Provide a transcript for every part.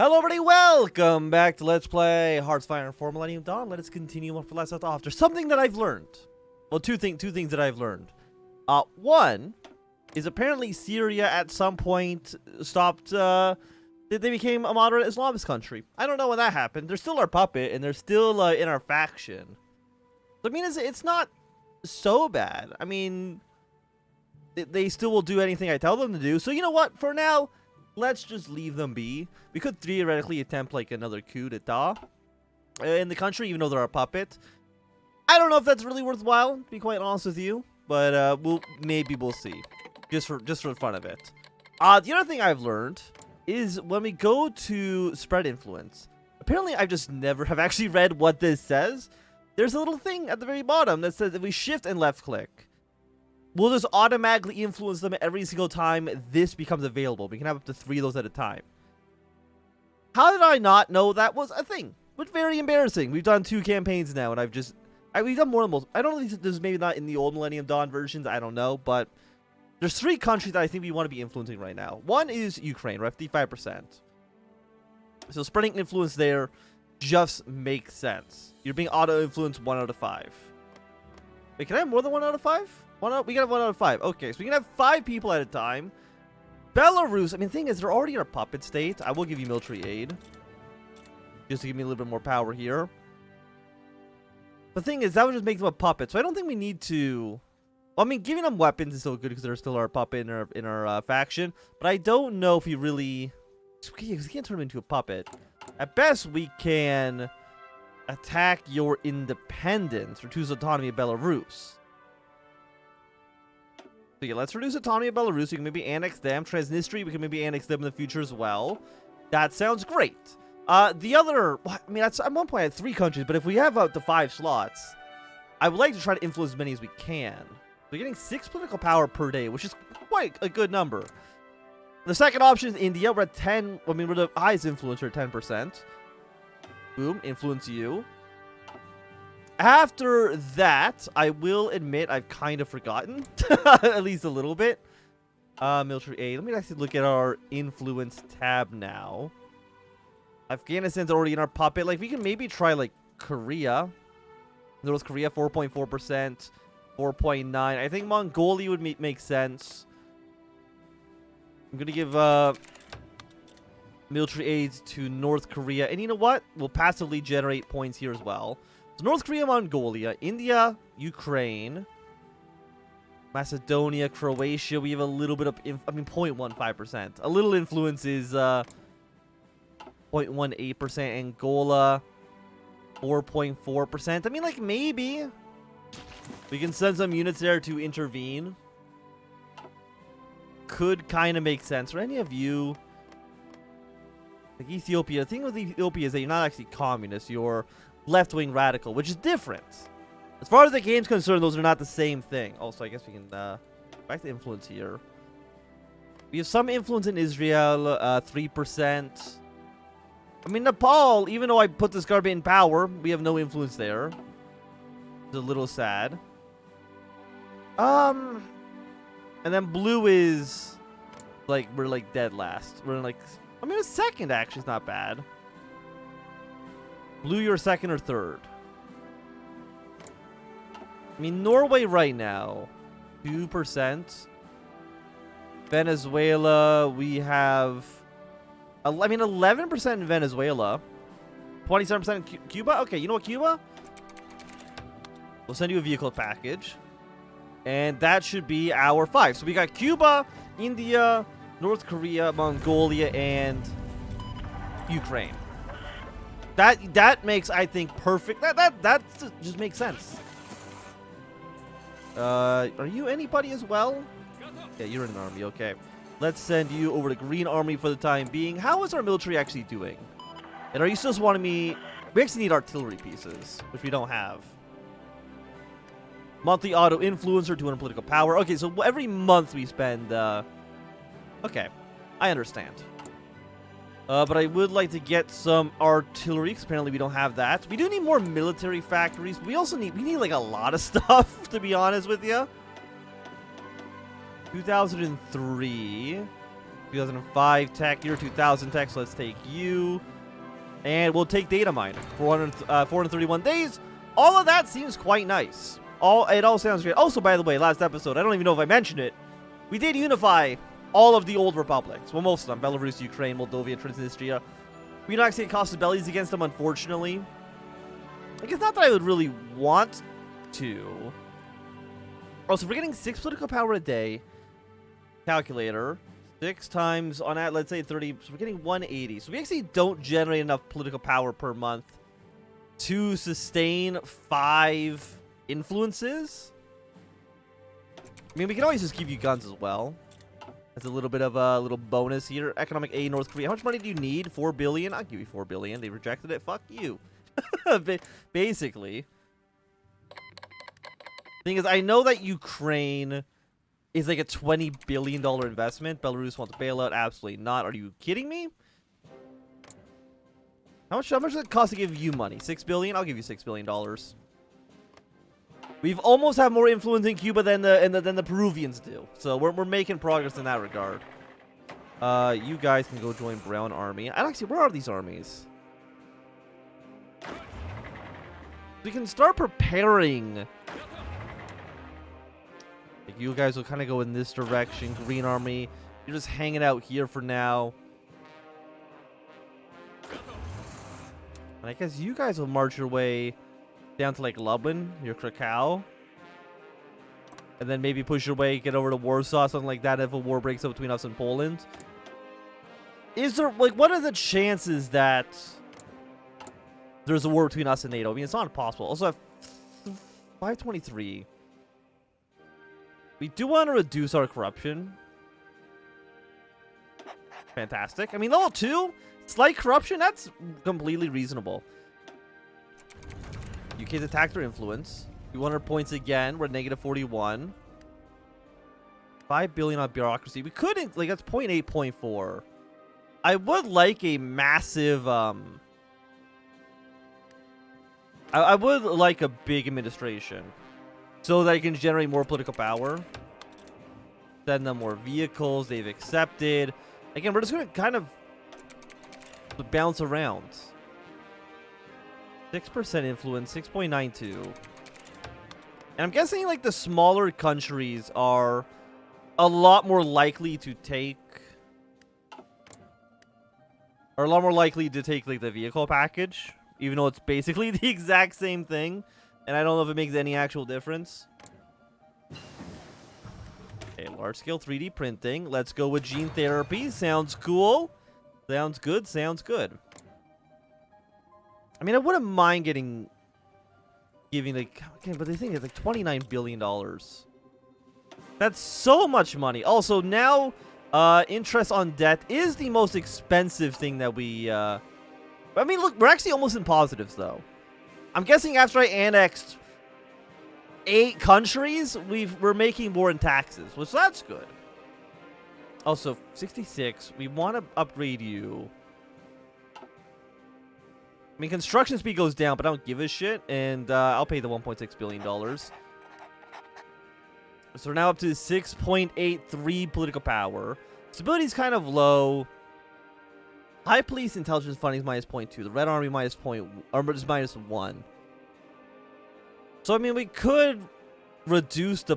Hello everybody, welcome back to Let's Play Hearthfire for Millennium Dawn. Let us continue on for last left off. There's something that I've learned. Well, two things that I've learned. One is apparently Syria at some point stopped, they became a moderate Islamist country. I don't know when that happened. They're still our puppet, and they're still in our faction. So, I mean, it's not so bad. I mean, they still will do anything I tell them to do. So, you know what? For now, let's just leave them be. We could theoretically attempt like another coup d'etat in the country, even though they're a puppet. I don't know if that's really worthwhile, to be quite honest with you, but maybe we'll see, just for the fun of it. The other thing I've learned is when we go to spread influence. Apparently, I just never have actually read what this says. There's a little thing at the very bottom that says if we shift and left click, we'll just automatically influence them every single time this becomes available. We can have up to 3 of those at a time. How did I not know that was a thing? But very embarrassing. We've done 2 campaigns now, and we've done more than most. I don't know if there's maybe not in the old Millennium Dawn versions. I don't know, but there's 3 countries that I think we want to be influencing right now. One is Ukraine. We're at 55%. So spreading influence there just makes sense. You're being auto-influenced 1 out of 5. Wait, can I have more than 1 out of 5? We can have 1 out of 5. Okay, so we can have 5 people at a time. Belarus, I mean, the thing is, they're already in a puppet state. I will give you military aid, just to give me a little bit more power here. The thing is, that would just make them a puppet, so I don't think we need to... Well, I mean, giving them weapons is still good because they're still our puppet in our faction, but I don't know if we really... Because we can't turn them into a puppet. At best, we can attack your independence, reduce autonomy of Belarus. So yeah, let's reduce autonomy of Belarus. We can maybe annex them. Transnistria, we can maybe annex them in the future as well. That sounds great. The other, I mean, that's at one point I had 3 countries, but if we have up to 5 slots, I would like to try to influence as many as we can. We're getting 6 political power per day, which is quite a good number. The second option is India. We're at 10. I mean, we're the highest influencer at 10%. Boom, influence you. After that, I will admit I've kind of forgotten, at least a little bit. Military aid. Let me actually look at our influence tab now. Afghanistan's already in our puppet. Like, we can maybe try, like, Korea. North Korea, 4.4%, 4.9. I think Mongolia would make sense. I'm going to give military aid to North Korea. And you know what? We'll passively generate points here as well. So North Korea, Mongolia, India, Ukraine, Macedonia, Croatia. We have a little bit of, 0.15%. A little influence is 0.18%. Angola, 4.4%. I mean, like, maybe we can send some units there to intervene. Could kind of make sense. For any of you, like Ethiopia, the thing with Ethiopia is that you're not actually communist. You're left-wing radical, which is different. As far as the game's concerned, those are not the same thing. Also, I guess we can back to influence here. We have some influence in Israel, 3%. I mean, Nepal, even though I put this garbage in power, we have no influence there. It's a little sad. And then blue is like, we're like dead last. We're in like, I mean, a second actually is not bad. Blue, you're second or third. I mean, Norway right now, 2%. Venezuela, we have, I mean, 11% in Venezuela. 27% in Cuba. Okay, you know what, Cuba? We'll send you a vehicle package. And that should be our 5. So we got Cuba, India, North Korea, Mongolia, and Ukraine. That makes, I think, perfect. That just makes sense. Are you anybody as well? Yeah, you're in an army. Okay. Let's send you over to Green Army for the time being. How is our military actually doing? And are you still wanting me... We actually need artillery pieces, which we don't have. Monthly auto influencer, 200 political power. Okay, so every month we spend... Okay, I understand. But I would like to get some artillery, because apparently we don't have that. We do need more military factories, but we also need like a lot of stuff, to be honest with you. 2003. 2005 tech, year 2000 tech, so let's take you. And we'll take data mine. 431 days. All of that seems quite nice. It all sounds great. Also, by the way, last episode, I don't even know if I mentioned it, we did unify all of the old republics. Well, most of them. Belarus, Ukraine, Moldova, Transnistria. We don't actually cast bellies against them, unfortunately. Like, it's not that I would really want to. Also, we're getting 6 political power a day. Calculator. 6 times on that, let's say 30. So we're getting 180. So we actually don't generate enough political power per month to sustain 5 influences. I mean, we can always just give you guns as well. That's a little bit of a little bonus here. Economic A, North Korea. How much money do you need? 4 billion? I'll give you 4 billion. They rejected it. Fuck you. Basically. Thing is, I know that Ukraine is like a $20 billion investment. Belarus wants a bailout. Absolutely not. Are you kidding me? How much does it cost to give you money? $6 billion? I'll give you $6 billion. We've almost have more influence in Cuba than the Peruvians do. So we're making progress in that regard. You guys can go join Brown Army. I actually, where are these armies? We can start preparing. Like, you guys will kind of go in this direction. Green Army, you're just hanging out here for now. And I guess you guys will march your way down to like Lublin, your Krakow. And then maybe push your way, get over to Warsaw, something like that if a war breaks out between us and Poland. Is there, like, what are the chances that there's a war between us and NATO? I mean, it's not impossible. Also, at 523. We do want to reduce our corruption. Fantastic. I mean, level 2, slight corruption, that's completely reasonable. UK's attacked or influence. 200 points again. We're at negative 41. 5 billion on bureaucracy. We couldn't, like, that's 0.8, 0.4. I would like a massive, I would like a big administration so that I can generate more political power. Send them more vehicles. They've accepted. Again, we're just going to kind of bounce around. 6% influence, 6.92. And I'm guessing, like, the smaller countries are a lot more likely to take... Are a lot more likely to take, like, the vehicle package. Even though it's basically the exact same thing. And I don't know if it makes any actual difference. Okay, large-scale 3D printing. Let's go with gene therapy. Sounds cool. Sounds good. Sounds good. I mean, I wouldn't mind giving, like, okay, but the thing is, like, $29 billion. That's so much money. Also, now, interest on debt is the most expensive thing that we, I mean, look, we're actually almost in positives, though. I'm guessing after I annexed 8 countries, we're making more in taxes, which that's good. Also, 66, we want to upgrade you. I mean, construction speed goes down, but I don't give a shit, and I'll pay the $1.6 billion. So we're now up to 6.83 political power. Stability's kind of low. High police intelligence funding is minus 0.2. The Red Army minus minus 1. So I mean, we could reduce the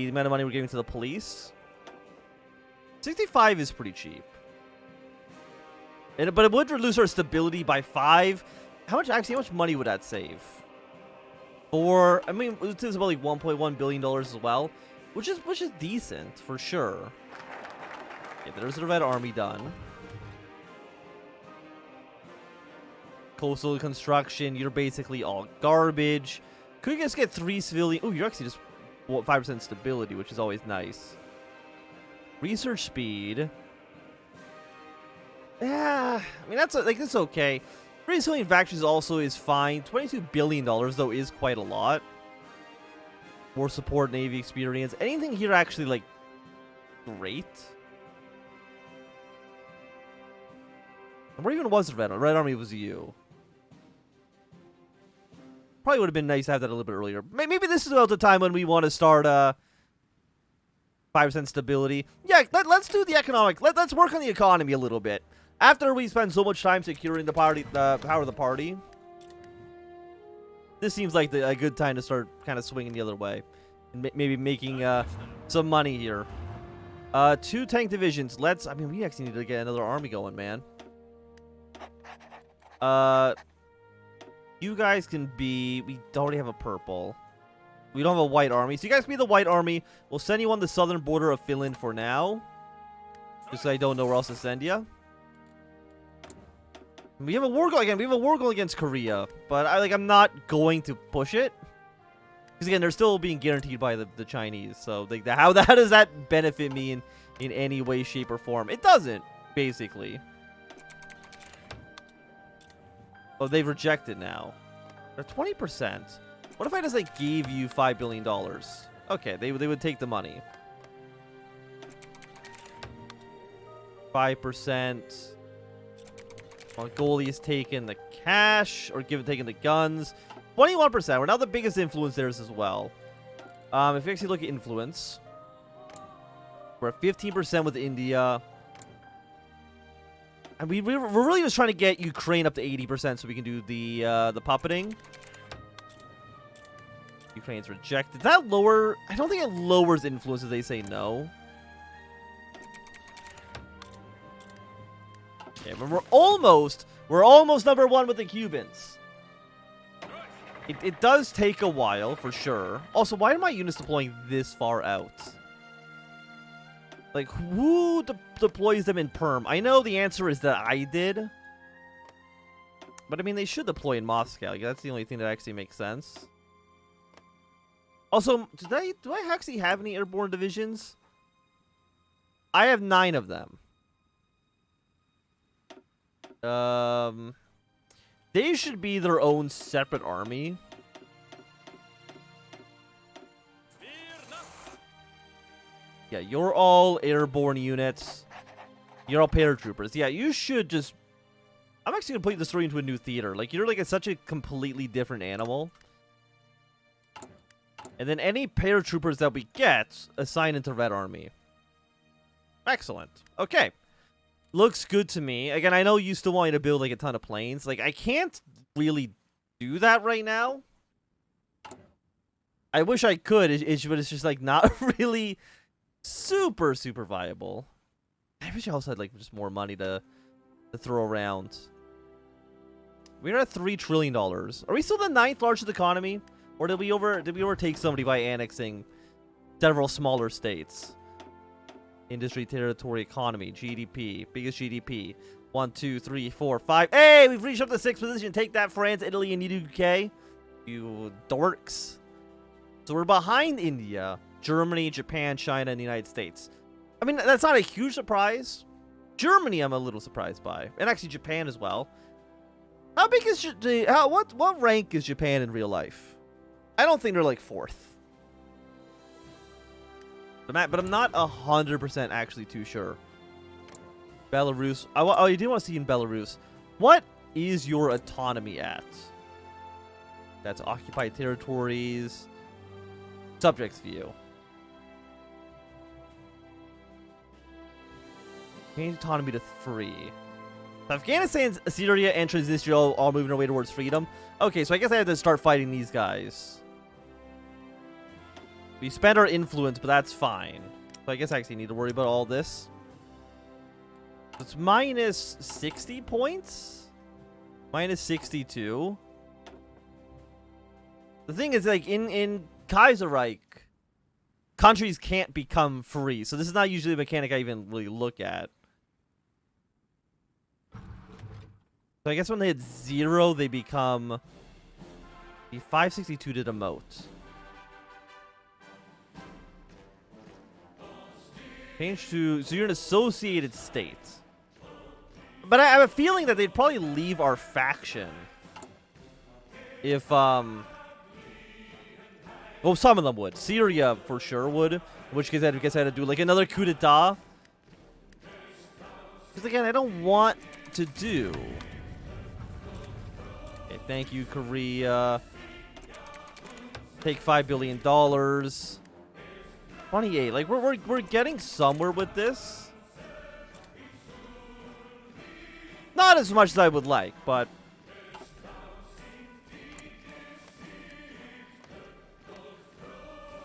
amount of money we're giving to the police. 65 is pretty cheap. But it would reduce our stability by 5. How much money would that save? I mean, it is about like $1.1 billion as well, which is decent for sure. Okay, there's the Red Army done. Coastal construction, you're basically all garbage. Could you just get 3 civilian? Oh, you're actually just 5% stability, which is always nice. Research speed. Yeah, I mean, that's okay. 3 civilian factories also is fine. $22 billion, though, is quite a lot. More support, Navy experience. Anything here actually, like, great? Where even was the Red Army? Red Army was you. Probably would have been nice to have that a little bit earlier. Maybe this is about the time when we want to start 5% stability. Yeah, let's do the economic. Let's work on the economy a little bit. After we spend so much time securing the power of the party, this seems like a good time to start kind of swinging the other way. And maybe making some money here. 2 tank divisions. I mean, we actually need to get another army going, man. You guys can be... We already have a purple. We don't have a white army. So you guys can be the white army. We'll send you on the southern border of Finland for now. Just so I don't know where else to send you. We have a war goal again. We have a war goal against Korea. But I'm not going to push it. Because again, they're still being guaranteed by the Chinese. So how does that benefit me in any way, shape, or form? It doesn't, basically. Oh, they've rejected now. They're 20%. What if I just gave you $5 billion? Okay, they would take the money. 5%. Mongolia's taken the cash or taken the guns. 21%. We're now the biggest influence there as well. If you actually look at influence, we're at 15% with India. And we're really just trying to get Ukraine up to 80% so we can do the puppeting. Ukraine's rejected. Does that lower? I don't think it lowers influence if they say no. Okay, but we're almost #1 with the Cubans. It does take a while, for sure. Also, why are my units deploying this far out? Who deploys them in Perm? I know the answer is that I did. But, I mean, they should deploy in Moscow. Yeah, that's the only thing that actually makes sense. Also, do I actually have any airborne divisions? I have 9 of them. They should be their own separate army. Yeah, you're all airborne units. You're all paratroopers. Yeah, you should just... I'm actually going to put this story into a new theater. You're such a completely different animal. And then any paratroopers that we get, assign into Red Army. Excellent. Okay. Looks good to me. Again, I know you still want me to build a ton of planes. I can't really do that right now. I wish I could, but it's just not really super viable. I wish I also had just more money to throw around. We're at $3 trillion. Are we still the 9th largest economy? Or did we overtake somebody by annexing several smaller states? Industry, territory, economy, GDP, biggest GDP. 1, 2, 3, 4, 5. Hey, we've reached up to 6th position. Take that, France, Italy, and UK. You dorks. So we're behind India, Germany, Japan, China, and the United States. I mean, that's not a huge surprise. Germany, I'm a little surprised by, and actually Japan as well. How big is what rank is Japan in real life? I don't think they're 4th. But I'm not 100% actually too sure. Belarus. Oh, you do want to see in Belarus. What is your autonomy at? That's occupied territories. Subjects view. Change autonomy to 3. Afghanistan, Syria, and Transnistria all moving our way towards freedom. Okay, so I guess I have to start fighting these guys. We spend our influence, but that's fine. So I guess I actually need to worry about all this. It's minus 60 points? Minus 62. The thing is, in Kaiserreich, countries can't become free. So this is not usually a mechanic I even really look at. So I guess when they hit 0, they become... The 562 to demote. Change to... So you're an associated state. But I have a feeling that they'd probably leave our faction. If, Well, some of them would. Syria, for sure, would. In which case, I guess I had to do, another coup d'etat. Because, again, I don't want to do... Okay, thank you, Korea. Take $5 billion. 28. Like we're getting somewhere with this. Not as much as I would like, but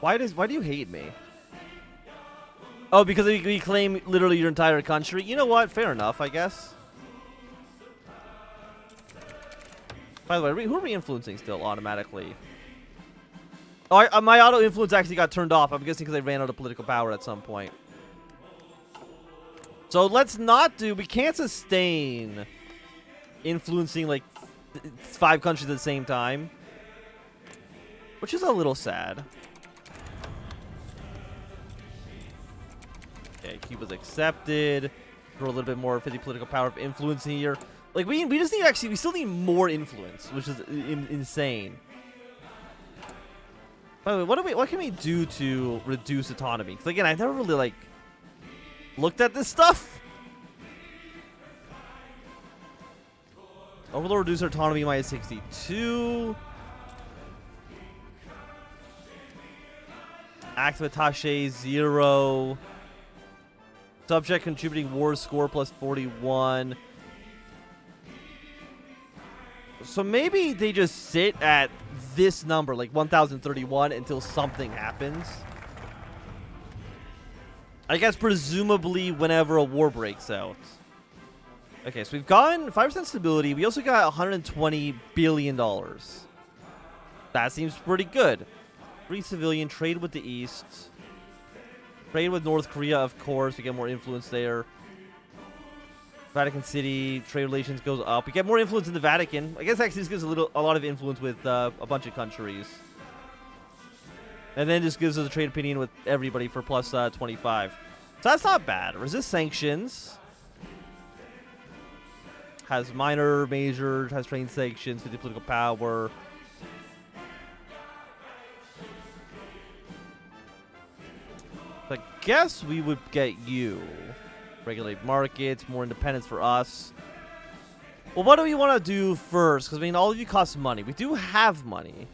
why do you hate me? Oh, because we claim literally your entire country. You know what? Fair enough, I guess. By the way, who are we influencing still automatically? Oh, my auto influence actually got turned off. I'm guessing because I ran out of political power at some point. So let's not do. We can't sustain influencing like 5 countries at the same time, which is a little sad. Okay, Cuba's accepted. Throw a little bit more 50 political power of influence here. Like we just need we still need more influence, which is insane. By the way, what can we do to reduce autonomy? Because again, I've never really like looked at this stuff. Overlord reduce autonomy minus 62. Active attaché 0. Subject contributing war score plus 41. So maybe they just sit at this number, like 1031, until something happens. I guess presumably whenever a war breaks out. Okay, so we've gotten 5% stability. We also got $120 billion. That seems pretty good. Free civilian, trade with the East. Trade with North Korea, of course. We get more influence there. Vatican City, trade relations goes up. We get more influence in the Vatican. I guess actually this gives a lot of influence with a bunch of countries. And then just gives us a trade opinion with everybody for plus 25. So that's not bad. Resist sanctions. Has minor, major, has trained sanctions, 50 political power. I guess we would get you. Regulate markets, more independence for us. Well, what do we want to do first? Because, I mean, all of you cost money. We do have money.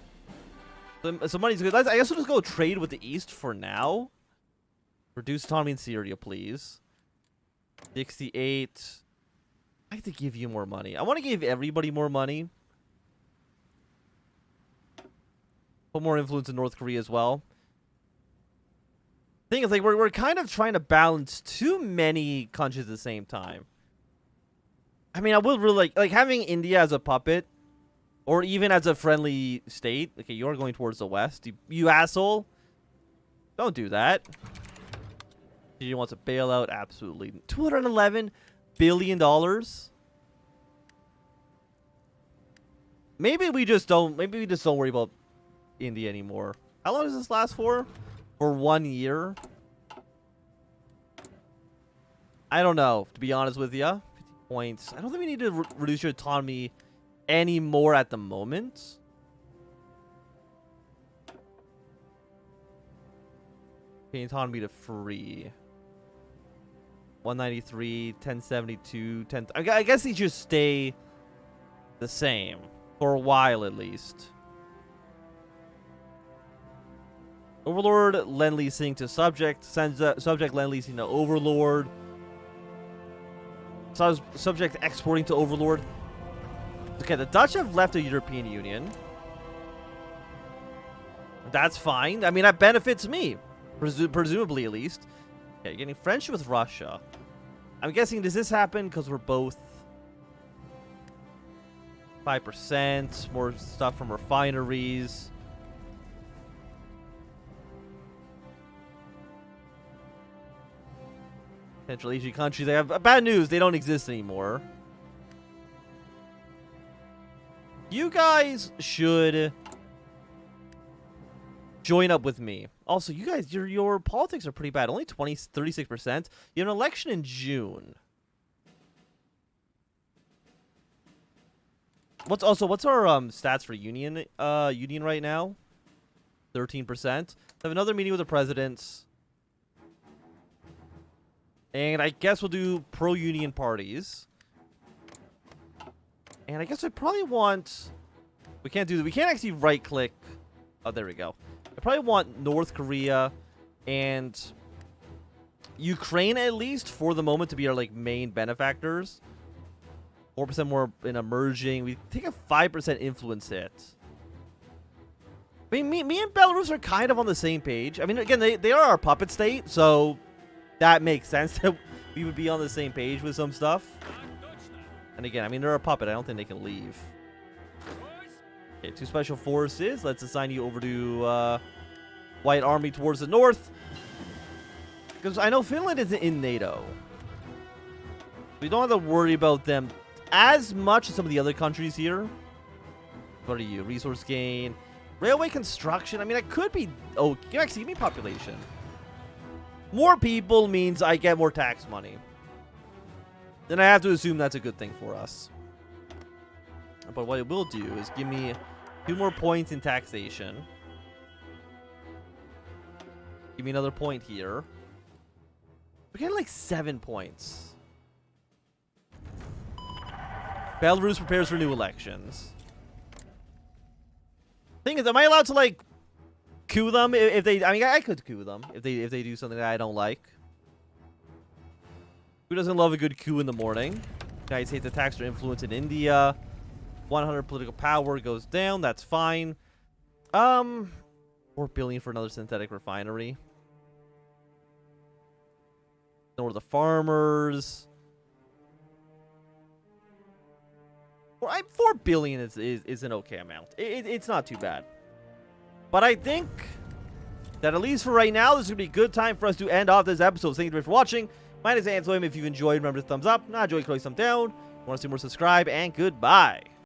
So money's good. I guess we'll just go trade with the East for now. Reduce autonomy in Syria, please. 68. I have to give you more money. I want to give everybody more money. Put more influence in North Korea as well. Thing is, like, we're kind of trying to balance too many countries at the same time. I mean, I would really like having India as a puppet, or even as a friendly state. Okay, you're going towards the west, you asshole. Don't do that. You want to bail out? Absolutely. $211 billion. Maybe we just don't worry about India anymore. How long does this last for? For 1 year? I don't know, to be honest with you. 50 points. I don't think we need to reduce your autonomy anymore at the moment. Okay, autonomy to free. 193, 1072, 10... I guess these just stay the same. For a while, at least. Overlord lend leasing to subject. Sends subject lend leasing to Overlord. Subject exporting to Overlord. Okay, the Dutch have left the European Union. That's fine. I mean, that benefits me. Presumably, at least. Okay, getting friendship with Russia. I'm guessing, does this happen because we're both 5%? More stuff from refineries. Central Asian countries. They have bad news. They don't exist anymore. You guys should join up with me. Also, you guys, your politics are pretty bad. Only 36%. You have an election in June. What's our stats for union right now? 13%. Have another meeting with the presidents. And I guess we'll do pro-union parties. And I guess I probably want... We can't actually right-click. Oh, there we go. I probably want North Korea and Ukraine, at least for the moment, to be our like main benefactors. 4% more in emerging. We take a 5% influence hit. I mean, me and Belarus are kind of on the same page. I mean, again, they are our puppet state, so that makes sense that we would be on the same page with some stuff. And again, I mean, they're a puppet. I don't think they can leave. Okay, 2 special forces. Let's assign you over to White Army towards the north. Because I know Finland isn't in NATO. We don't have to worry about them as much as some of the other countries here. What are you? Resource gain. Railway construction. I mean, I could be... Oh, actually, give me population. More people means I get more tax money. Then I have to assume that's a good thing for us. But what it will do is give me 2 more points in taxation. Give me another point here. We're getting like 7 points. Belarus prepares for new elections. Thing is, am I allowed to like coup them if they? I mean, I could coup them if they do something that I don't like. Who doesn't love a good coup in the morning? Guys hate the tax or influence in India. 100 political power goes down. That's fine. 4 billion for another synthetic refinery. Or the farmers. 4 billion is an okay amount. It's not too bad. But I think that at least for right now, this is going to be a good time for us to end off this episode. Thank you very much for watching. My name is Antoine. If you've enjoyed, remember to thumbs up. Not enjoyed, click thumbs down. Want to see more, subscribe, and goodbye.